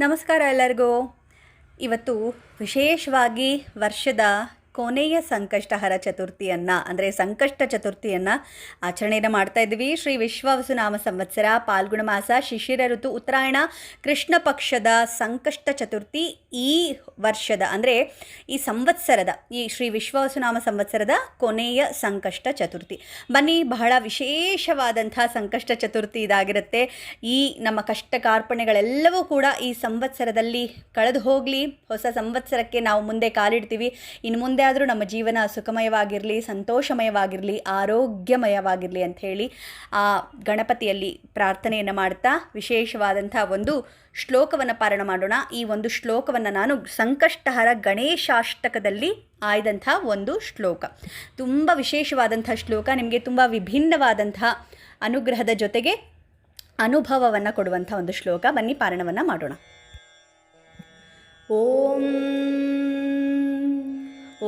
ನಮಸ್ಕಾರ ಎಲ್ಲರಿಗೂ. ಇವತ್ತು ವಿಶೇಷವಾಗಿ ವರ್ಷದ ಕೊನೆಯ ಸಂಕಷ್ಟಹರ ಚತುರ್ಥಿಯನ್ನು ಅಂದರೆ ಸಂಕಷ್ಟ ಚತುರ್ಥಿಯನ್ನು ಆಚರಣೆಯನ್ನು ಮಾಡ್ತಾ ಇದ್ವಿ. ಶ್ರೀ ವಿಶ್ವಾವಸುನಾಮ ಸಂವತ್ಸರ ಪಾಲ್ಗುಣ ಮಾಸ ಶಿಶಿರ ಋತು ಉತ್ತರಾಯಣ ಕೃಷ್ಣ ಪಕ್ಷದ ಸಂಕಷ್ಟ ಚತುರ್ಥಿ ಈ ವರ್ಷದ ಅಂದರೆ ಈ ಸಂವತ್ಸರದ ಈ ಶ್ರೀ ವಿಶ್ವಾವಸುನಾಮ ಸಂವತ್ಸರದ ಕೊನೆಯ ಸಂಕಷ್ಟ ಚತುರ್ಥಿ. ಬನ್ನಿ, ಬಹಳ ವಿಶೇಷವಾದಂಥ ಸಂಕಷ್ಟ ಚತುರ್ಥಿ ಇದಾಗಿರುತ್ತೆ. ಈ ನಮ್ಮ ಕಷ್ಟ ಕಾರ್ಪಣ್ಯಗಳೆಲ್ಲವೂ ಕೂಡ ಈ ಸಂವತ್ಸರದಲ್ಲಿ ಕಳೆದು ಹೋಗಲಿ, ಹೊಸ ಸಂವತ್ಸರಕ್ಕೆ ನಾವು ಮುಂದೆ ಕಾಲಿಡ್ತೀವಿ. ಇನ್ನು ಮುಂದೆ ಆದರೂ ನಮ್ಮ ಜೀವನ ಸುಖಮಯವಾಗಿರಲಿ, ಸಂತೋಷಮಯವಾಗಿರಲಿ, ಆರೋಗ್ಯಮಯವಾಗಿರಲಿ ಅಂಥೇಳಿ ಆ ಗಣಪತಿಯಲ್ಲಿ ಪ್ರಾರ್ಥನೆಯನ್ನು ಮಾಡ್ತಾ ವಿಶೇಷವಾದಂಥ ಒಂದು ಶ್ಲೋಕವನ್ನು ಪಾರಾಯಣ ಮಾಡೋಣ. ಈ ಒಂದು ಶ್ಲೋಕವನ್ನು ನಾನು ಸಂಕಷ್ಟಹರ ಗಣೇಶಾಷ್ಟಕದಲ್ಲಿ ಆಯ್ದಂಥ ಒಂದು ಶ್ಲೋಕ, ತುಂಬ ವಿಶೇಷವಾದಂಥ ಶ್ಲೋಕ, ನಿಮಗೆ ತುಂಬ ವಿಭಿನ್ನವಾದಂಥ ಅನುಗ್ರಹದ ಜೊತೆಗೆ ಅನುಭವವನ್ನು ಕೊಡುವಂಥ ಒಂದು ಶ್ಲೋಕ. ಬನ್ನಿ ಪಾರಾಯಣವನ್ನು ಮಾಡೋಣ. ಓಂ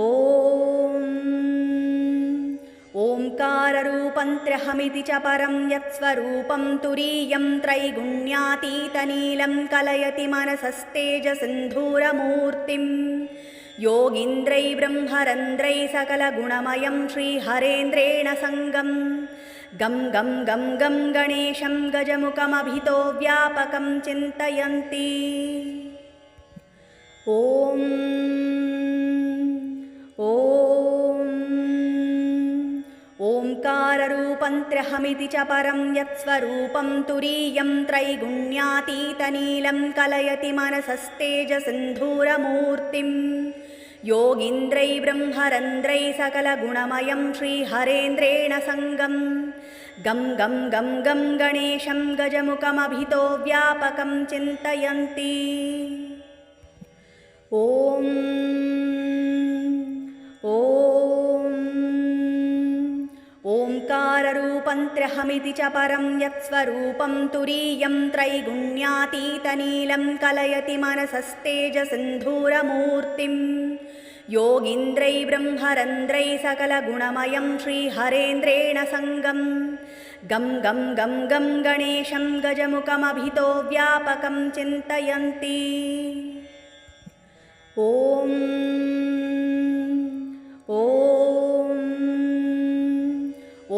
ಓಂ ಓಂಕಾರರೂಪಂತ್ರ್ಯಹಮಿತಿ ಚ ಪರಂ ಯತ್ಸ್ವರೂಪಂ ತುರೀಯಂ ತ್ರೈಗುಣ್ಯಾತೀತನೀಲಂ ಕಲಯತಿ ಮನಸಸ್ತೇಜಸಿಂಧೂರಮೂರ್ತಿಂ ಯೋಗೀಂದ್ರೈ ಬ್ರಹ್ಮರಂದ್ರೈ ಸಕಲಗುಣಮಯಂ ಶ್ರೀಹರೇಂದ್ರೇಣ ಸಂಗಂ ಗಂ ಗಂ ಗಂ ಗಂ ಗಣೇಶಂ ಗಜಮುಖಮಭಿತೋ ವ್ಯಾಪಕಂ ಚಿಂತಯಂತಿ. ಓಂ ಓಂ ಓಂಕಾರರೂಪಂತ್ರ್ಯಹಮಿತಿ ಚ ಪರಂ ಯತ್ಸ್ವರೂಪಂ ತುರೀಯಂ ತ್ರೈಗುಣ್ಯಾತೀತನೀಲಂ ಕಲಯತಿ ಮನಸಸ್ತೇಜಸಿಂಧೂರಮೂರ್ತಿಂ ಯೋಗೀಂದ್ರೈ ಬ್ರಹ್ಮರಂದ್ರೈ ಸಕಲಗುಣಮಯಂ ಶ್ರೀಹರೇಂದ್ರೇಣ ಸಂಗಂ ಗಂ ಗಂ ಗಂ ಗಂ ಗಣೇಶಂ ಗಜಮುಖಮಭಿತೋ ವ್ಯಾಪಕಂ ಚಿಂತಯಂತಿ. ಓಂ ಓಂ ಓಂಕಾರರೂಪಂತ್ರ್ಯಹಮಿತಿ ಚ ಪರಂ ಯತ್ಸ್ವರೂಪಂ ತುರೀಯಂ ತ್ರೈಗುಣ್ಯಾತೀತನೀಲಂ ಕಲಯತಿ ಮನಸಸ್ತೇಜಸಿಂಧೂರಮೂರ್ತಿಂ ಯೋಗೀಂದ್ರೈ ಬ್ರಹ್ಮರಂದ್ರೈ ಸಕಲಗುಣಮಯಂ ಶ್ರೀಹರೇಂದ್ರೇಣ ಸಂಗಂ ಗಂ ಗಂ ಗಂ ಗಂ ಗಣೇಶಂ ಗಜಮುಖಮಭಿತೋ ವ್ಯಾಪಕಂ ಚಿಂತಯಂತಿ. ಓಂ ಓಂ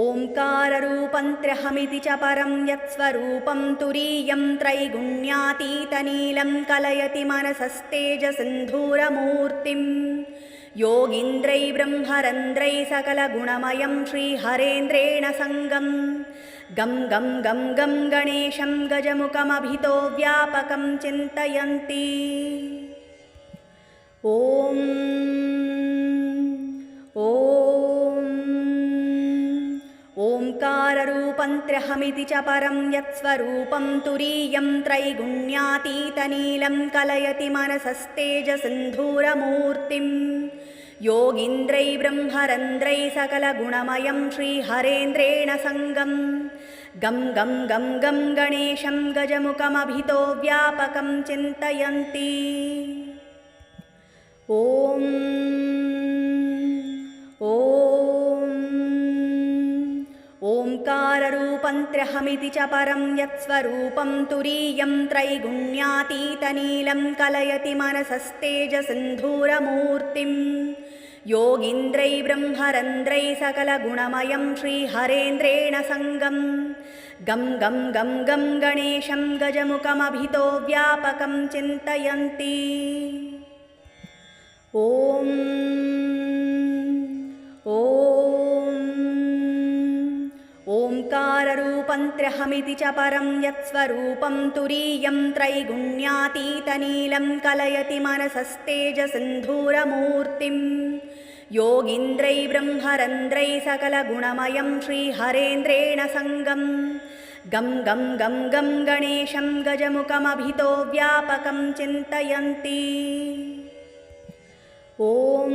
ಓಂಕಾರರೂಪಂತ್ರ್ಯಹಮಿತಿ ಚ ಪರಂ ಯತ್ಸ್ವರೂಪಂ ತುರೀಯಂ ತ್ರೈಗುಣ್ಯಾತೀತನೀಲಂ ಕಲಯತಿ ಮನಸಸ್ತೇಜಸಿಂಧೂರಮೂರ್ತಿಂ ಯೋಗೀಂದ್ರೈ ಬ್ರಹ್ಮರಂದ್ರೈ ಸಕಲಗುಣಮಯಂ ಶ್ರೀಹರೇಂದ್ರೇಣ ಸಂಗಂ ಗಂ ಗಂ ಗಂ ಗಂ ಗಣೇಶಂ ಗಜಮುಖಮಭಿತೋ ವ್ಯಾಪಕಂ ಚಿಂತಯಂತಿ. ಓಂ ಓಂ ಓಂಕಾರರೂಪಂತ್ರ್ಯಹಮಿತಿ ಚ ಪರಂ ಯತ್ಸ್ವರೂಪಂ ತುರೀಯಂ ತ್ರೈಗುಣ್ಯಾತೀತನೀಲಂ ಕಲಯತಿ ಮನಸಸ್ತೇಜಸಿಂಧೂರಮೂರ್ತಿಂ ಯೋಗೀಂದ್ರೈ ಬ್ರಹ್ಮರಂದ್ರೈ ಸಕಲಗುಣಮಯಂ ಶ್ರೀಹರೇಂದ್ರೇಣ ಸಂಗಂ ಗಂ ಗಂ ಗಂ ಗಂ ಗಣೇಶಂ ಗಜಮುಖಮಭಿತೋ ವ್ಯಾಪಕಂ ಚಿಂತಯಂತಿ. ಓಂ ಓಂ ಓಂಕಾರರೂಪಂತ್ರ್ಯಹಮಿತಿ ಚ ಪರಂ ಯತ್ಸ್ವರೂಪಂ ತುರೀಯಂ ತ್ರೈಗುಣ್ಯಾತೀತನೀಲಂ ಕಲಯತಿ ಮನಸಸ್ತೇಜಸಿಂಧೂರಮೂರ್ತಿಂ ಯೋಗೀಂದ್ರೈ ಬ್ರಹ್ಮರಂದ್ರೈ ಸಕಲಗುಣಮಯಂ ಶ್ರೀಹರೇಂದ್ರೇಣ ಸಂಗಂ ಗಂ ಗಂ ಗಂ ಗಂ ಗಣೇಶಂ ಗಜಮುಖಮಭಿತೋ ವ್ಯಾಪಕಂ ಚಿಂತಯಂತಿ. ಓಂ ಓಂ ಓಂಕಾರರೂಪಂತ್ರ್ಯಹಮಿತಿ ಚ ಪರಂ ಯತ್ಸ್ವರೂಪಂ ತುರೀಯಂ ತ್ರೈಗುಣ್ಯಾತೀತನೀಲಂ ಕಲಯತಿ ಮನಸಸ್ತೇಜಸಿಂಧೂರಮೂರ್ತಿಂ ಯೋಗೀಂದ್ರೈ ಬ್ರಹ್ಮರಂದ್ರೈ ಸಕಲಗುಣಮಯಂ ಶ್ರೀಹರೇಂದ್ರೇಣ ಸಂಗಂ ಗಂ ಗಂ ಗಂ ಗಂ ಗಣೇಶಂ ಗಜಮುಖಮಭಿತೋ ವ್ಯಾಪಕಂ ಚಿಂತಯಂತಿ. ಓಂ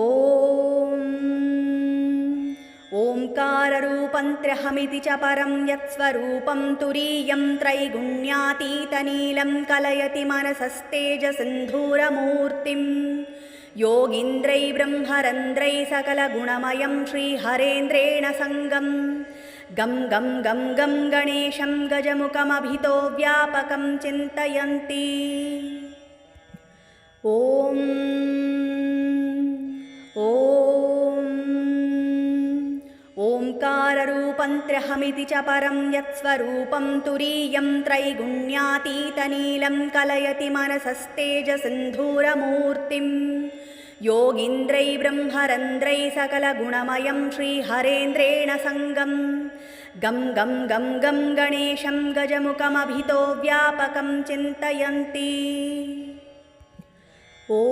ಓಂ ಓಂಕಾರರೂಪಂತ್ರ್ಯಹಮಿತಿ ಚ ಪರಂ ಯತ್ಸ್ವರೂಪಂ ತುರೀಯಂ ತ್ರೈಗುಣ್ಯಾತೀತನೀಲಂ ಕಲಯತಿ ಮನಸಸ್ತೇಜಸಿಂಧೂರಮೂರ್ತಿಂ ಯೋಗೀಂದ್ರೈ ಬ್ರಹ್ಮರಂದ್ರೈ ಸಕಲಗುಣಮಯಂ ಶ್ರೀಹರೇಂದ್ರೇಣ ಸಂಗಂ गं गं गं गं गणेशं गजमुखमभितो व्यापकं चिन्तयन्ति। ॐ ओंकाररूपं त्र्यहमिति च परं यत्स्वरूपं तुरीयं त्रैगुण्यातीतनीलं कलयति मनसस्तेजसिन्धूरमूर्तिं योगीन्द्रै ब्रह्मरन्ध्रै सकलगुणमयं श्रीहरेन्द्रेण सङ्गं गं गं गं गं गणेशं गजमुखमभितो व्यापकं चिन्तयन्ति। ॐ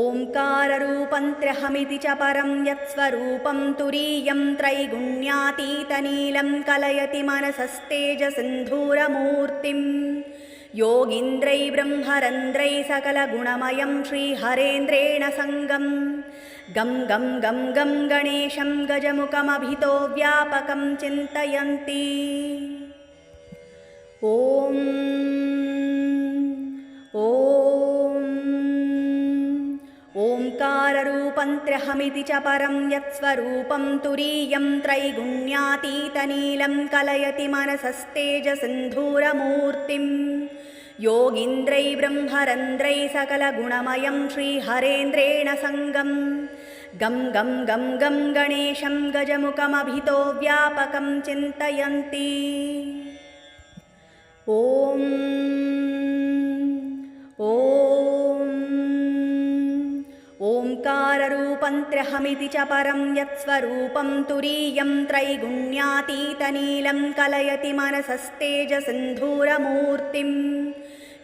ओंकाररूपं त्र्यहमिति च परं यत्स्वरूपं तुरीयं त्रैगुण्यातीतनीलं कलयति मनसस्तेजसिन्धूरमूर्तिं योगीन्द्रै ब्रह्मरन्ध्रै सकलगुणमयं श्रीहरेन्द्रेण सङ्गं गं गं गं गं गणेशं गजमुखमभितो व्यापकं चिन्तयन्ति। ॐ ओंकाररूपं त्र्यहमिति च परं यत्स्वरूपं तुरीयं त्रैगुण्यातीतनीलं कलयति मनसस्तेजसिन्धूरमूर्तिं योगीन्द्रै ब्रह्मरन्ध्रै सकलगुणमयं श्रीहरेन्द्रेण सङ्गं गं गं गं गं गणेशं गजमुखमभितो व्यापकं चिन्तयन्ति। ॐ ओंकाररूपं त्र्यहमिति च परं यत्स्वरूपं तुरीयं त्रैगुण्यातीतनीलं कलयति मनसस्तेजसिन्धूरमूर्तिं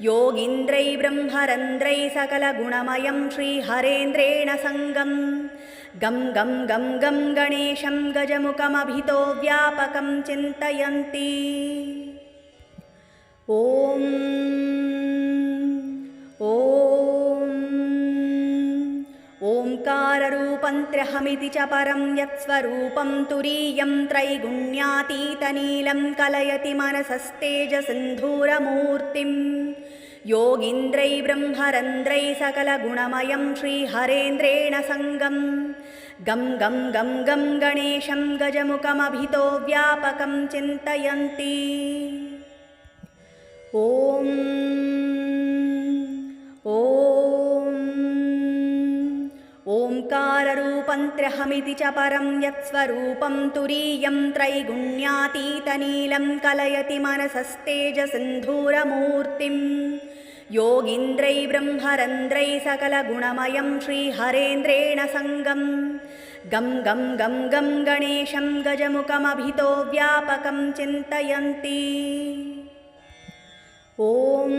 योगीन्द्रै ब्रह्मरन्ध्रै सकलगुणमयं श्रीहरेन्द्रेण सङ्गं गं गं गं गं गणेशं गजमुखमभितो व्यापकं चिन्तयन्ति। ॐ ओंकाररूपं त्र्यहमिति च परं यत्स्वरूपं तुरीयं त्रैगुण्यातीतनीलं कलयति मनसस्तेजसिन्धूरमूर्तिं योगीन्द्रै ब्रह्मरन्ध्रै सकलगुणमयं श्रीहरेन्द्रेण सङ्गं गं गं गं गं गणेशं गजमुखमभितो व्यापकं चिन्तयन्ति। ॐ ओंकाररूपं त्र्यहमिति च परं यत्स्वरूपं तुरीयं त्रैगुण्यातीतनीलं कलयति मनसस्तेजसिन्धूरमूर्तिं योगीन्द्रै ब्रह्मरन्ध्रै सकलगुणमयं श्रीहरेन्द्रेण सङ्गं गं गं गं गं गणेशं गजमुखमभितो व्यापकं चिन्तयन्ति। ॐ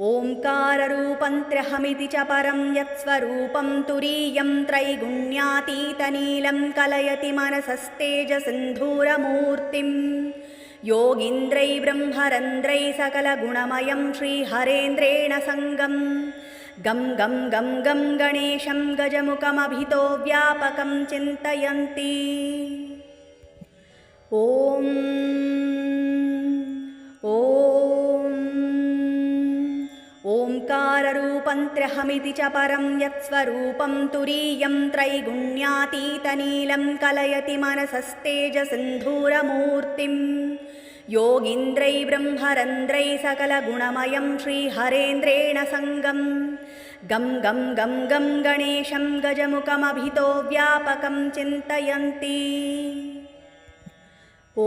ओंकाररूपं त्र्यहमिति च परं यत्स्वरूपं तुरीयं त्रैगुण्यातीतनीलं कलयति मनसस्तेजसिन्धूरमूर्तिं योगीन्द्रै ब्रह्मरन्ध्रै सकलगुणमयं श्रीहरेन्द्रेण सङ्गं गं गं गं गं गणेशं गजमुखमभितो व्यापकं चिन्तयन्ति। ॐ ओंकाररूपं त्र्यहमिति च परं यत्स्वरूपं तुरीयं त्रैगुण्यातीतनीलं कलयति मनसस्तेजसिन्धूरमूर्तिं योगीन्द्रै ब्रह्मरन्ध्रै सकलगुणमयं श्रीहरेन्द्रेण सङ्गं गं गं गं गं गणेशं गजमुखमभितो व्यापकं चिन्तयन्ति। ॐ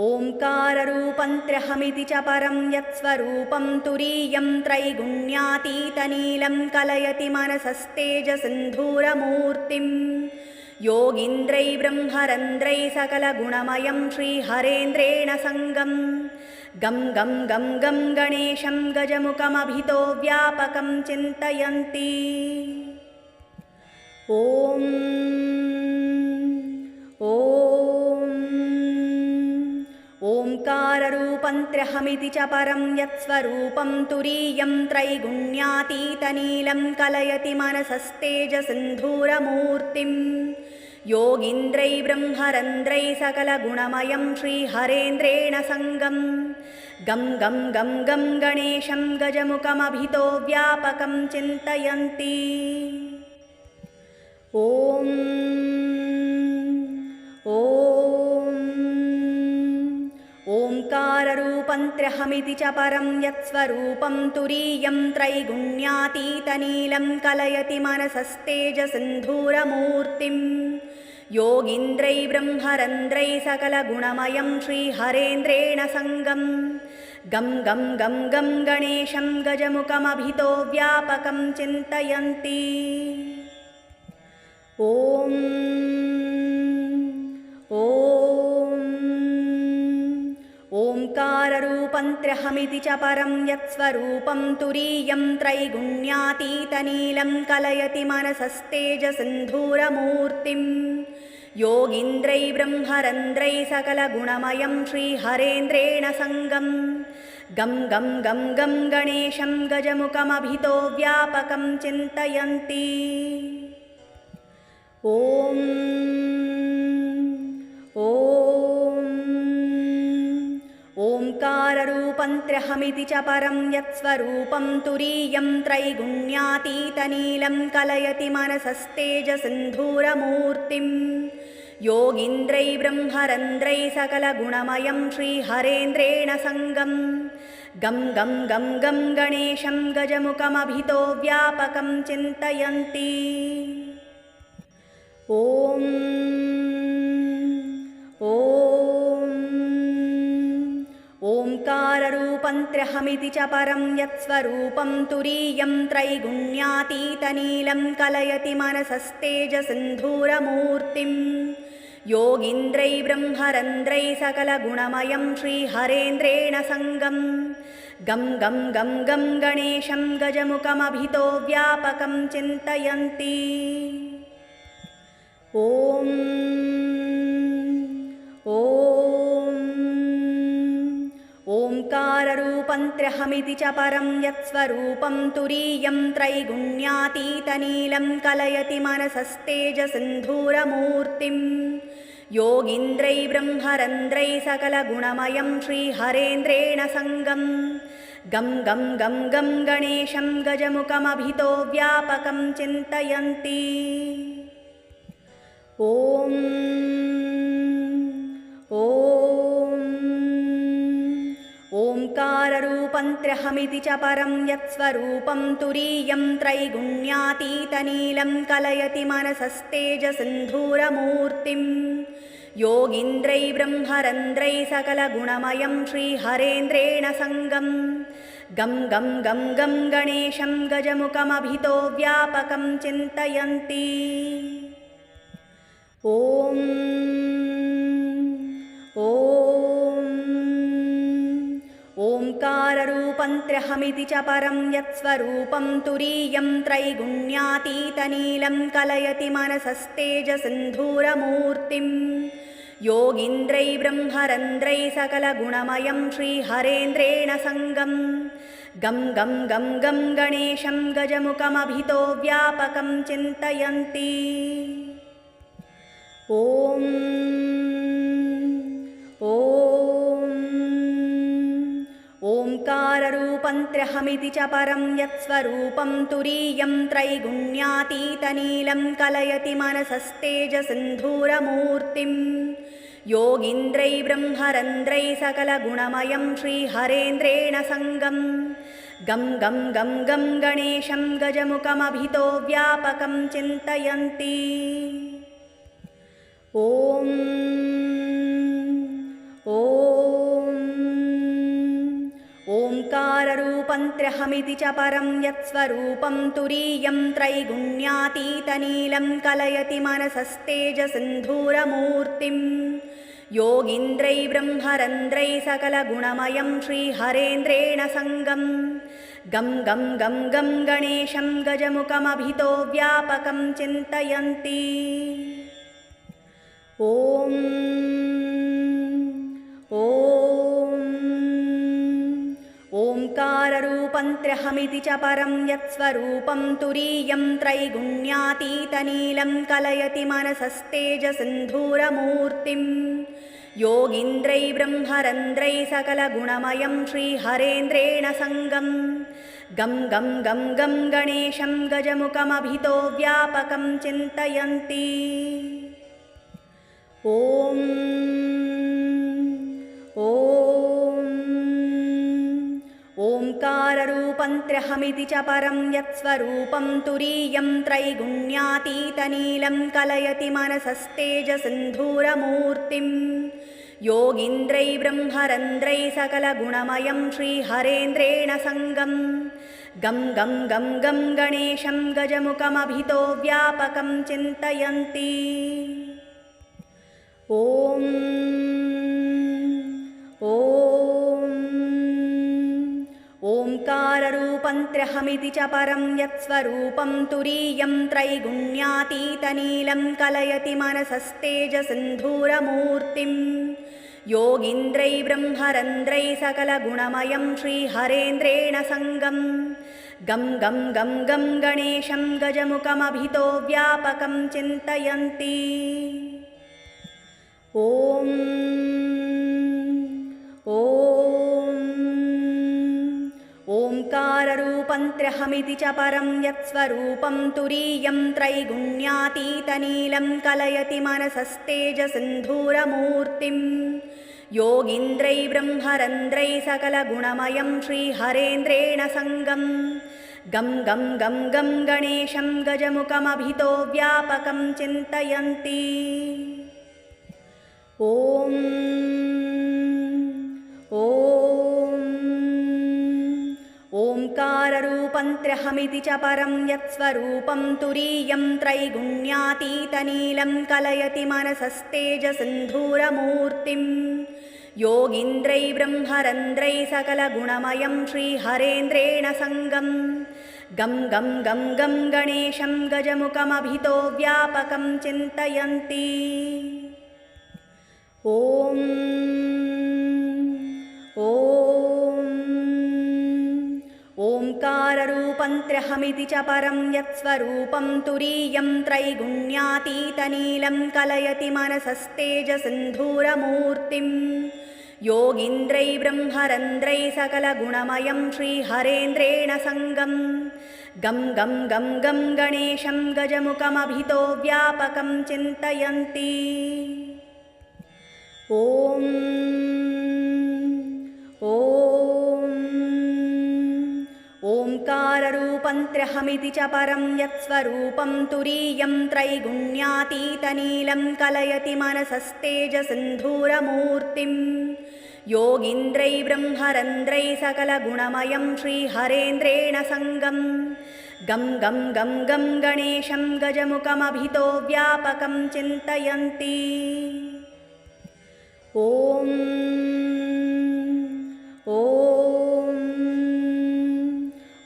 ओंकाररूपं त्र्यहमिति च परं यत्स्वरूपं तुरीयं त्रैगुण्यातीतनीलं कलयति मनसस्तेजसिन्धूरमूर्तिं योगीन्द्रै ब्रह्मरन्ध्रै सकलगुणमयं श्रीहरेन्द्रेण सङ्गं गं गं गं गं गणेशं गजमुखमभितो व्यापकं चिन्तयन्ति। ॐ ओंकाररूपं त्र्यहमिति च परं यत्स्वरूपं तुरीयं त्रैगुण्यातीतनीलं कलयति मनसस्तेजसिन्धूरमूर्तिं योगीन्द्रैर्ब्रह्मरन्ध्रैः सकलगुणमयं श्रीहरेन्द्रेण सङ्गं गं गं गं गं गणेशं गजमुखमभितो व्यापकं चिन्तयन्ति। ॐ ओंकाररूपं त्र्यहमिति च परं यत्स्वरूपं तुरीयं त्रैगुण्यातीतनीलं कलयति मनसस्तेजसिन्धूरमूर्तिं योगीन्द्रैर्ब्रह्मरन्ध्रैः सकलगुणमयं श्रीहरेन्द्रेण सङ्गं गं गं गं गं गणेशं गजमुखमभितो व्यापकं चिन्तयन्ति। ॐ ओंकाररूपं त्र्यहमिति च परं यत्स्वरूपं तुरीयं त्रैगुण्यातीतनीलं कलयति मनसस्तेजसिन्धूरमूर्तिं योगीन्द्रैर्ब्रह्मरन्ध्रैः सकलगुणमयं श्रीहरेन्द्रेण सङ्गं गं गं गं गं गणेशं गजमुखमभितो व्यापकं चिन्तयन्ति। ॐ ओंकाररूपं त्र्यहमिति च परं यत्स्वरूपं तुरीयं त्रैगुण्यातीतनीलं कलयति मनसस्तेजसिन्धूरमूर्तिं योगीन्द्रैर्ब्रह्मरन्ध्रैः सकलगुणमयं श्रीहरेन्द्रेण सङ्गं गं गं गं गं गणेशं गजमुखमभितो व्यापकं चिन्तयन्ति। ॐ ओंकाररूपं त्र्यहमिति च परं यत्स्वरूपं तुरीयं त्रैगुण्यातीतनीलं कलयति मनसस्तेजसिन्धूरमूर्तिं योगीन्द्रैर्ब्रह्मरन्ध्रैः सकलगुणमयं श्रीहरेन्द्रेण सङ्गं गं गं गं गं गणेशं गजमुखमभितो व्यापकं चिन्तयन्ति। ॐ ओंकाररूपं त्र्यहमिति च परं यत्स्वरूपं तुरीयं त्रैगुण्यातीतनीलं कलयति मनसस्तेजसिन्धूरमूर्तिं योगीन्द्रैर्ब्रह्मरन्ध्रैः सकलगुणमयं श्रीहरेन्द्रेण सङ्गं गं गं गं गं गणेशं गजमुखमभितो व्यापकं चिन्तयन्ति। ॐ ओंकाररूपं त्र्यहमिति च परं यत्स्वरूपं तुरीयं त्रैगुण्यातीतनीलं कलयति मनसस्तेजसिन्धूरमूर्तिं योगीन्द्रैर्ब्रह्मरन्ध्रैः सकलगुणमयं श्रीहरेन्द्रेण सङ्गं गं गं गं गं गणेशं गजमुखमभितो व्यापकं चिन्तयन्ति। ॐ ओंकाररूपं त्र्यहमिति च परं यत्स्वरूपं तुरीयं त्रैगुण्यातीतनीलं कलयति मनसस्तेजसिन्धूरमूर्तिं योगीन्द्रैर्ब्रह्मरन्ध्रैः सकलगुणमयं श्रीहरेन्द्रेण सङ्गं गं गं गं गं गणेशं गजमुखमभितो व्यापकं चिन्तयन्ति। ॐ ओंकाररूपं त्र्यहमिति च परं यत्स्वरूपं तुरीयं त्रैगुण्यातीतनीलं कलयति मनसस्तेजसिन्धूरमूर्तिं योगीन्द्रैर्ब्रह्मरन्ध्रैः सकलगुणमयं श्रीहरेन्द्रेण सङ्गं गं गं गं गं गणेशं गजमुखमभितो व्यापकं चिन्तयन्ति। ॐ ओंकाररूपं त्र्यहमिति च परं यत्स्वरूपं तुरीयं त्रैगुण्यातीतनीलं कलयति मनसस्तेजसिन्धूरमूर्तिं योगीन्द्रैर्ब्रह्मरन्ध्रैः सकलगुणमयं श्रीहरेन्द्रेण सङ्गं गं गं गं गं गणेशं गजमुखमभितो व्यापकं चिन्तयन्ति। ॐ ओंकाररूपं ओङ्काररूपन्त्र्यहमिति च परं यत्स्वरूपं तुरीयं त्रैगुण्यातीतनीलं कलयति मनसस्तेजसिन्धूरमूर्तिं योगीन्द्रैर्ब्रह्मरन्ध्रैः सकलगुणमयं श्रीहरेन्द्रेण सङ्गं गं गं गं गं गणेशं गजमुखमभितो व्यापकं चिन्तयन्ति। ॐ ओङ्काररूपन्त्र्यहमिति च परं यत्स्वरूपं तुरीयं त्रैगुण्यातीतनीलं कलयति मनसस्तेजसिन्धूरमूर्तिं योगीन्द्रैर्ब्रह्मरन्ध्रैः सकलगुणमयं श्रीहरेन्द्रेण सङ्गं गं गं गं गं गणेशं गजमुखमभितो व्यापकं चिन्तयन्ति। ॐ ओङ्काररूपन्त्र्यहमिति च परं यत्स्वरूपं तुरीयं त्रैगुण्यातीतनीलं कलयति मनसस्तेजसिन्धूरमूर्तिं योगीन्द्रैर्ब्रह्मरन्ध्रैः सकलगुणमयं श्रीहरेन्द्रेण सङ्गं गं गं गं गं गणेशं गजमुखमभितो व्यापकं चिन्तयन्ति। ॐ ओङ्काररूपन्त्र्यहमिति च परं यत्स्वरूपं तुरीयं त्रैगुण्यातीतनीलं कलयति मनसस्तेजसिन्धूरमूर्तिं योगीन्द्रैर्ब्रह्मरन्ध्रैः सकलगुणमयं श्रीहरेन्द्रेण सङ्गं गं गं गं गं गणेशं गजमुखमभितो व्यापकं चिन्तयन्ति। ॐ ओङ्काररूपन्त्र्यहमिति च परं यत्स्वरूपं तुरीयं त्रैगुण्यातीतनीलं कलयति मनसस्तेजसिन्धूरमूर्तिं योगीन्द्रैर्ब्रह्मरन्ध्रैः सकलगुणमयं श्रीहरेन्द्रेण सङ्गं गं गं गं गं गणेशं गजमुखमभितो व्यापकं चिन्तयन्ति। ॐ ओङ्काररूपन्त्र्यहमिति च परं यत्स्वरूपं तुरीयं त्रैगुण्यातीतनीलं कलयति मनसस्तेजसिन्धूरमूर्तिं योगीन्द्रैर्ब्रह्मरन्ध्रैः सकलगुणमयं श्रीहरेन्द्रेण सङ्गं गं गं गं गं गणेशं गजमुखमभितो व्यापकं चिन्तयन्ति। ॐ ओङ्काररूपन्त्र्यहमिति च परं यत्स्वरूपं तुरीयं त्रैगुण्यातीतनीलं कलयति मनसस्तेजसिन्धूरमूर्तिं योगीन्द्रैर्ब्रह्मरन्ध्रैः सकलगुणमयं श्रीहरेन्द्रेण सङ्गं गं गं गं गं गणेशं गजमुखमभितो व्यापकं चिन्तयन्ति। ॐ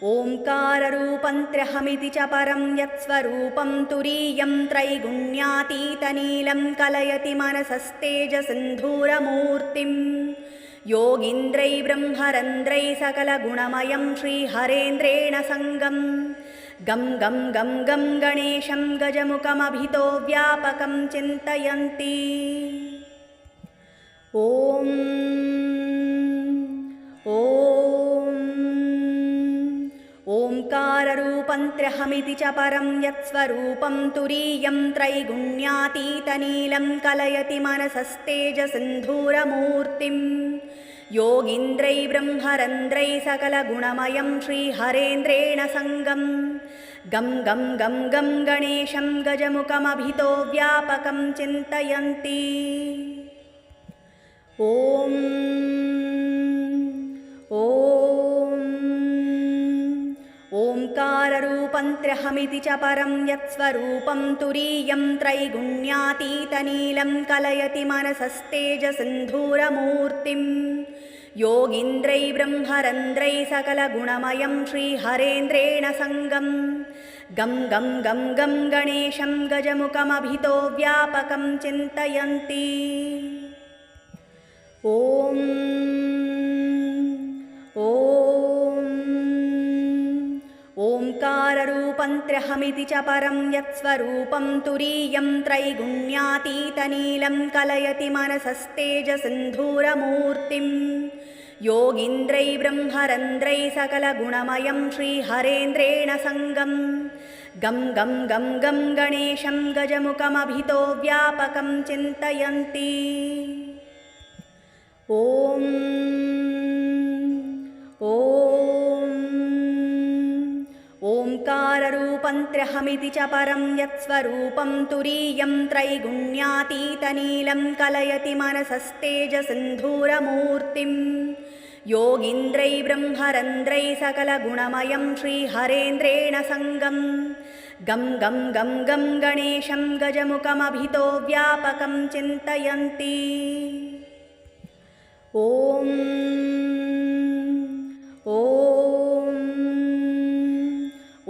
ओङ्काररूपन्त्र्यहमिति च परं यत्स्वरूपं तुरीयं त्रैगुण्यातीतनीलं कलयति मनसस्तेजसिन्धूरमूर्तिं योगीन्द्रैर्ब्रह्मरन्ध्रैः सकलगुणमयं श्रीहरेन्द्रेण सङ्गं गं गं गं गं गणेशं गजमुखमभितो व्यापकं चिन्तयन्ति। ॐ ओङ्काररूपन्त्र्यहमिति च परं यत्स्वरूपं तुरीयं त्रैगुण्यातीतनीलं कलयति मनसस्तेजसिन्धूरमूर्तिं योगीन्द्रैर्ब्रह्मरन्ध्रैः सकलगुणमयं श्रीहरेन्द्रेण सङ्गं गं गं गं गं गणेशं गजमुखमभितो व्यापकं चिन्तयन्ति। ॐ ओङ्काररूपन्त्र्यहमिति च परं यत्स्वरूपं तुरीयं त्रैगुण्यातीतनीलं कलयति मनसस्तेजसिन्धूरमूर्तिं योगीन्द्रैर्ब्रह्मरन्ध्रैः सकलगुणमयं श्रीहरेन्द्रेण सङ्गं गं गं गं गं गणेशं गजमुखमभितो व्यापकं चिन्तयन्ति। ॐ ओङ्काररूपन्त्र्यहमिति च परं यत्स्वरूपं तुरीयं त्रैगुण्यातीतनीलं कलयति मनसस्तेजसिन्धूरमूर्तिं योगीन्द्रैर्ब्रह्मरन्ध्रैः सकलगुणमयं श्रीहरेन्द्रेण सङ्गं गं गं गं गं गणेशं गजमुखमभितो व्यापकं चिन्तयन्ति। ॐ ओङ्काररूपन्त्र्यहमिति च परं यत्स्वरूपं तुरीयं त्रैगुण्यातीतनीलं कलयति मनसस्तेजसिन्धूरमूर्तिं योगीन्द्रैर्ब्रह्मरन्ध्रैः सकलगुणमयं श्रीहरेन्द्रेण सङ्गं गं गं गं गं गणेशं गजमुखमभितो व्यापकं चिन्तयन्ति। ॐ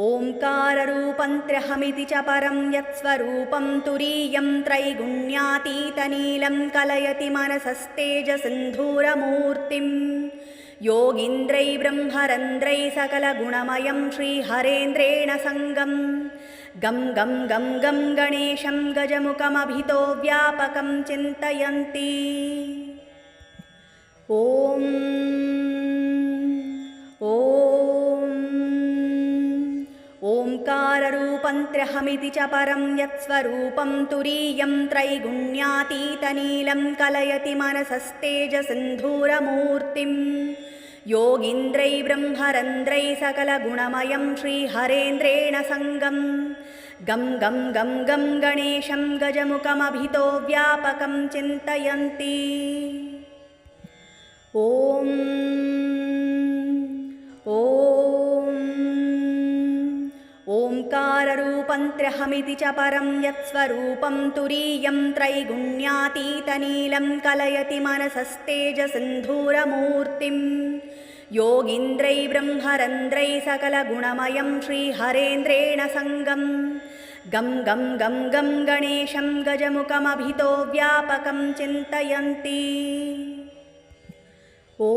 ओङ्काररूपन्त्र्यहमिति च परं यत्स्वरूपं तुरीयं त्रैगुण्यातीतनीलं कलयति मनसस्तेजसिन्धूरमूर्तिं योगीन्द्रैर्ब्रह्मरन्ध्रैः सकलगुणमयं श्रीहरेन्द्रेण सङ्गं गं गं गं गं गणेशं गजमुखमभितो व्यापकं चिन्तयन्ति। ॐ ओङ्काररूपन्त्र्यहमिति च परं यत्स्वरूपं तुरीयं त्रैगुण्यातीतनीलं कलयति मनसस्तेजसिन्धूरमूर्तिं योगीन्द्रैर्ब्रह्मरन्ध्रैः सकलगुणमयं श्रीहरेन्द्रेण सङ्गं गं गं गं गं गणेशं गजमुखमभितो व्यापकं चिन्तयन्ति। ॐ ओङ्काररूपन्त्र्यहमिति च परं यत्स्वरूपं तुरीयं त्रैगुण्यातीतनीलं कलयति मनसस्तेजसिन्धूरमूर्तिं योगीन्द्रैर्ब्रह्मरन्ध्रैः सकलगुणमयं श्रीहरेन्द्रेण सङ्गं गं गं गं गं गणेशं गजमुखमभितो व्यापकं चिन्तयन्ति। ॐ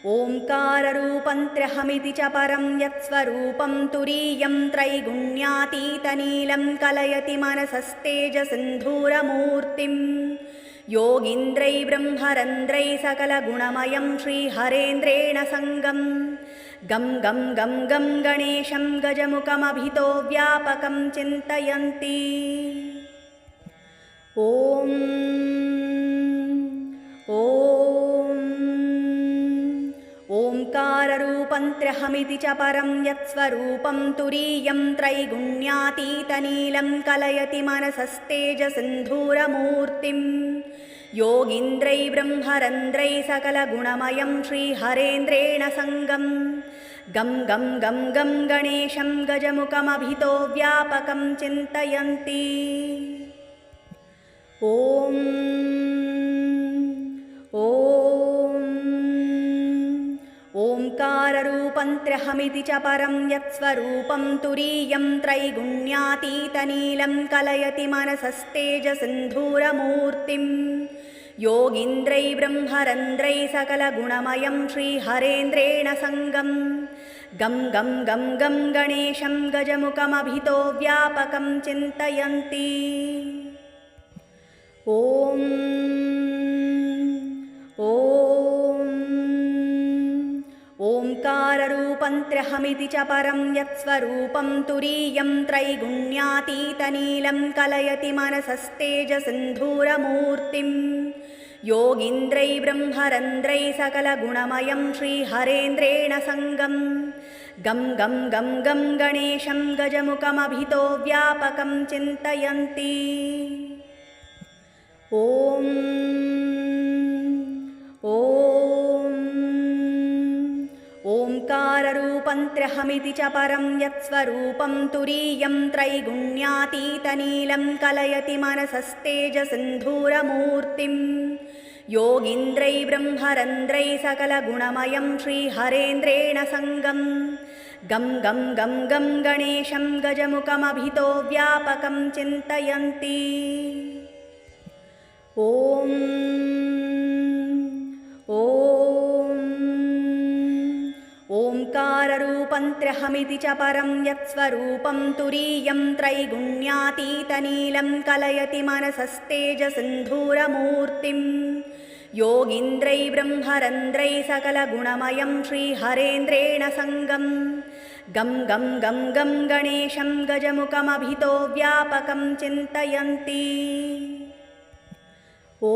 ओङ्काररूपन्त्र्यहमिति च परं यत्स्वरूपं तुरीयं त्रैगुण्यातीतनीलं कलयति मनसस्तेजसिन्धूरमूर्तिं योगीन्द्रैर्ब्रह्मरन्ध्रैः सकलगुणमयं श्रीहरेन्द्रेण सङ्गं गं गं गं गं गणेशं गजमुखमभितो व्यापकं चिन्तयन्ति। ॐ ओङ्काररूपन्त्र्यहमिति च परं यत्स्वरूपं तुरीयं त्रैगुण्यातीतनीलं कलयति मनसस्तेजसिन्धूरमूर्तिं योगीन्द्रैर्ब्रह्मरन्ध्रैः सकलगुणमयं श्रीहरेन्द्रेण सङ्गं गं गं गं गं गणेशं गजमुखमभितो व्यापकं चिन्तयन्ति। ॐ ओङ्काररूपन्त्र्यहमिति च परं यत्स्वरूपं तुरीयं त्रैगुण्यातीतनीलं कलयति मनसस्तेजसिन्धूरमूर्तिं योगीन्द्रैर्ब्रह्मरन्ध्रैः सकलगुणमयं श्रीहरेन्द्रेण सङ्गं गं गं गं गं गणेशं गजमुखमभितो व्यापकं चिन्तयन्ति। ॐ ओङ्काररूपन्त्र्यहमिति च परं यत्स्वरूपं तुरीयं त्रैगुण्यातीतनीलं कलयति मनसस्तेजसिन्धूरमूर्तिं योगीन्द्रैर्ब्रह्मरन्ध्रैः सकलगुणमयं श्रीहरेन्द्रेण सङ्गं गं गं गं गं गणेशं गजमुखमभितो व्यापकं चिन्तयन्ति। ॐ ओङ्काररूपन्त्र्यहमिति च परं यत्स्वरूपं तुरीयं त्रैगुण्यातीतनीलं कलयति मनसस्तेजसिन्धूरमूर्तिं योगीन्द्रैर्ब्रह्मरन्ध्रैः सकलगुणमयं श्रीहरेन्द्रेण सङ्गं गं गं गं गं गणेशं गजमुखमभितो व्यापकं चिन्तयन्ति। ॐ काररूपन्त्र्यहमिति च परं यत्स्वरूपं तुरीयं त्रैगुण्यातीतनीलं कलयति मनसस्तेजसिन्धूरमूर्तिं योगीन्द्रै ब्रह्मरन्ध्रै सकलगुणमयं श्रीहरेन्द्रेण सङ्गं गं गं गं गं गणेशं गजमुखमभितो व्यापकं चिन्तयन्ति। ॐ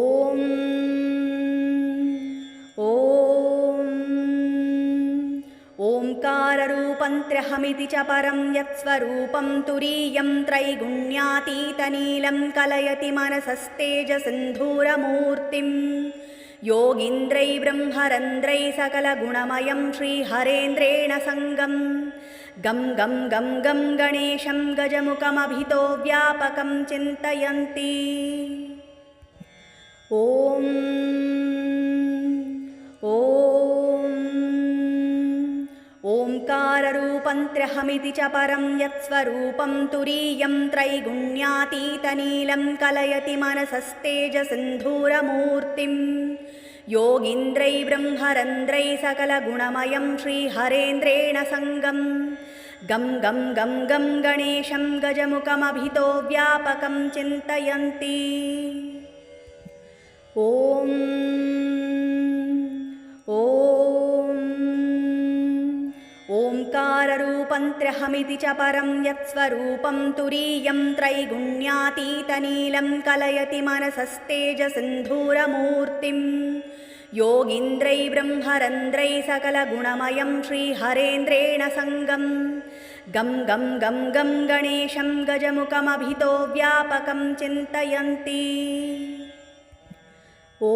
ओंकाररूपन्त्र्यहमिति च परं यत्स्वरूपं तुरीयं त्रैगुण्यातीतनीलं कलयति मनसस्तेजसिन्धूरमूर्तिं योगीन्द्रै ब्रह्मरन्ध्रै सकलगुणमयं श्रीहरेन्द्रेण सङ्गं गं गं गं गं गणेशं गजमुखमभितो व्यापकं चिन्तयन्ति। ॐ ओंकाररूपन्त्र्यहमिति च परं यत्स्वरूपं तुरीयं त्रैगुण्यातीतनीलं कलयति मनसस्तेजसिन्धूरमूर्तिं योगीन्द्रै ब्रह्मरन्ध्रै सकलगुणमयं श्रीहरेन्द्रेण सङ्गं गं गं गं गं गणेशं गजमुखमभितो व्यापकं चिन्तयन्ति। ॐ ओंकाररूपन्त्र्यहमिति च परं यत्स्वरूपं तुरीयं त्रैगुण्यातीतनीलं कलयति मनसस्तेजसिन्धूरमूर्तिं योगीन्द्रै ब्रह्मरन्ध्रै सकलगुणमयं श्रीहरेन्द्रेण सङ्गं गं गं गं गं गणेशं गजमुखमभितो व्यापकं चिन्तयन्ति। ॐ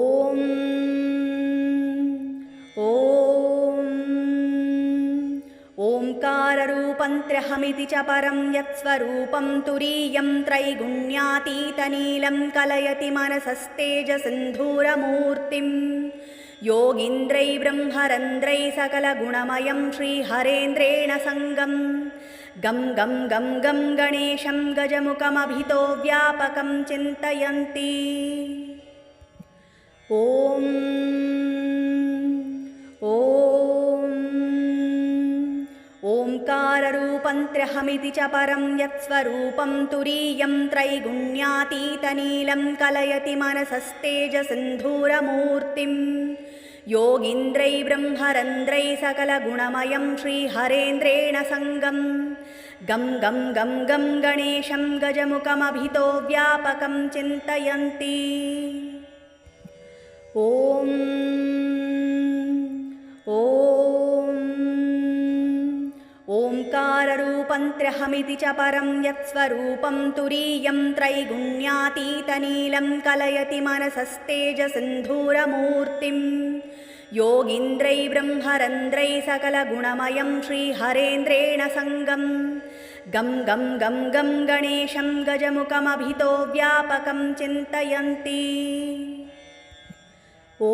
ओंकाररूपन्त्र्यहमिति च परं यत्स्वरूपं तुरीयं त्रैगुण्यातीतनीलं कलयति मनसस्तेजसिन्धूरमूर्तिं योगीन्द्रै ब्रह्मरन्ध्रै सकलगुणमयं श्रीहरेन्द्रेण सङ्गं गं गं गं गं गणेशं गजमुखमभितो व्यापकं चिन्तयन्ति। ॐ ओंकाररूपन्त्र्यहमिति च परं यत्स्वरूपं तुरीयं त्रैगुण्यातीतनीलं कलयति मनसस्तेजसिन्धूरमूर्तिं योगीन्द्रै ब्रह्मरन्ध्रै सकलगुणमयं श्रीहरेन्द्रेण सङ्गं गं गं गं गं गणेशं गजमुखमभितो व्यापकं चिन्तयन्ति। ॐ ओंकाररूपन्त्र्यहमिति च परं यत्स्वरूपं तुरीयं त्रैगुण्यातीतनीलं कलयति मनसस्तेजसिन्धूरमूर्तिं योगीन्द्रै ब्रह्मरन्ध्रै सकलगुणमयं श्रीहरेन्द्रेण सङ्गं गं गं गं गं गणेशं गजमुखमभितो व्यापकं चिन्तयन्ति। ॐ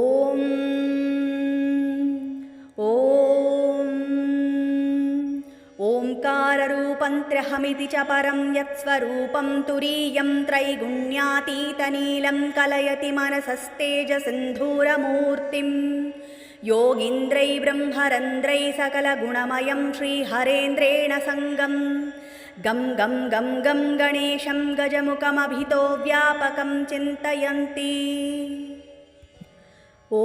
ओंकाररूपन्त्र्यहमिति च परं यत्स्वरूपं तुरीयं त्रैगुण्यातीतनीलं कलयति मनसस्तेजसिन्धूरमूर्तिं योगीन्द्रै ब्रह्मरन्ध्रै सकलगुणमयं श्रीहरेन्द्रेण सङ्गं गं गं गं गं गणेशं गजमुखमभितो व्यापकं चिन्तयन्ति। ॐ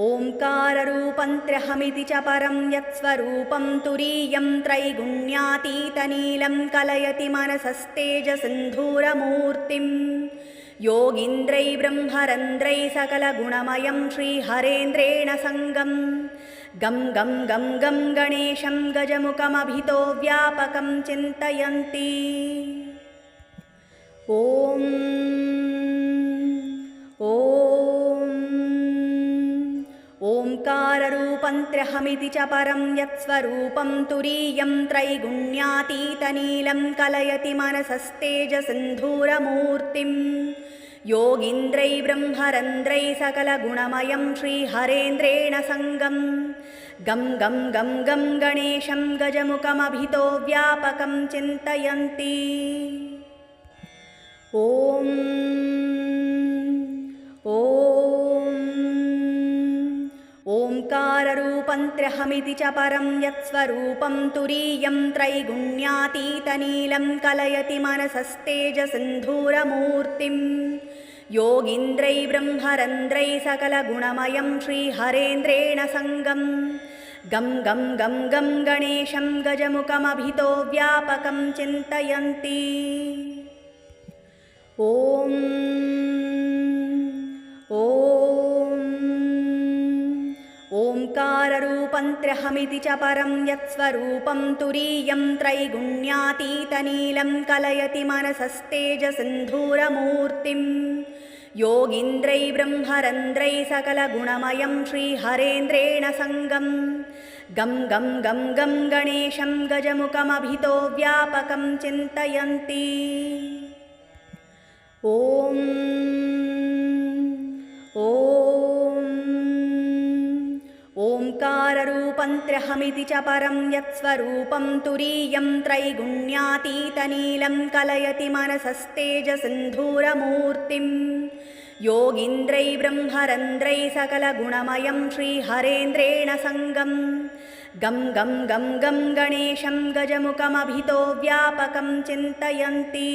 ओंकाररूपन्त्र्यहमिति च परं यत्स्वरूपं तुरीयं त्रैगुण्यातीतनीलं कलयति मनसस्तेजसिन्धूरमूर्तिं योगीन्द्रै ब्रह्मरन्ध्रै सकलगुणमयं श्रीहरेन्द्रेण सङ्गं गं गं गं गं गणेशं गजमुखमभितो व्यापकं चिन्तयन्ति। ॐ ओंकाररूपन्त्र्यहमिति च परं यत्स्वरूपं तुरीयं त्रैगुण्यातीतनीलं कलयति मनसस्तेजसिन्धूरमूर्तिं योगीन्द्रै ब्रह्मरन्ध्रै सकलगुणमयं श्रीहरेन्द्रेण सङ्गं गं गं गं गं गणेशं गजमुखमभितो व्यापकं चिन्तयन्ति। ॐ रूपन्त्र्यहमिति च परं यत्स्वरूपं तुरीयं त्रैगुण्यातीतनीलं कलयति मनसस्तेजसिन्धूरमूर्तिं योगीन्द्रै ब्रह्मरन्ध्रै सकलगुणमयं श्रीहरेन्द्रेण सङ्गं गं गं गं गं गणेशं गजमुखमभितो व्यापकं चिन्तयन्ति। ॐ ओंकाररूपन्त्र्यहमिति च परं यत्स्वरूपं तुरीयं त्रैगुण्यातीतनीलं कलयति मनसस्तेजसिन्धूरमूर्तिं योगीन्द्रै ब्रह्मरन्ध्रै सकलगुणमयं श्रीहरेन्द्रेण सङ्गं गं गं गं गं गणेशं गजमुखमभितो व्यापकं चिन्तयन्ति। ॐ ओंकाररूपन्त्र्यहमिति च परं यत्स्वरूपं तुरीयं त्रैगुण्यातीतनीलं कलयति मनसस्तेजसिन्धूरमूर्तिं योगीन्द्रै ब्रह्मरन्ध्रै सकलगुणमयं श्रीहरेन्द्रेण सङ्गं गं गं गं गं गणेशं गजमुखमभितो व्यापकं चिन्तयन्ति। ॐ ओंकाररूपन्त्र्यहमिति च परं यत्स्वरूपं तुरीयं त्रैगुण्यातीतनीलं कलयति मनसस्तेजसिन्धूरमूर्तिं योगीन्द्रै ब्रह्मरन्ध्रै सकलगुणमयं श्रीहरेन्द्रेण सङ्गं गं गं गं गं गणेशं गजमुखमभितो व्यापकं चिन्तयन्ति।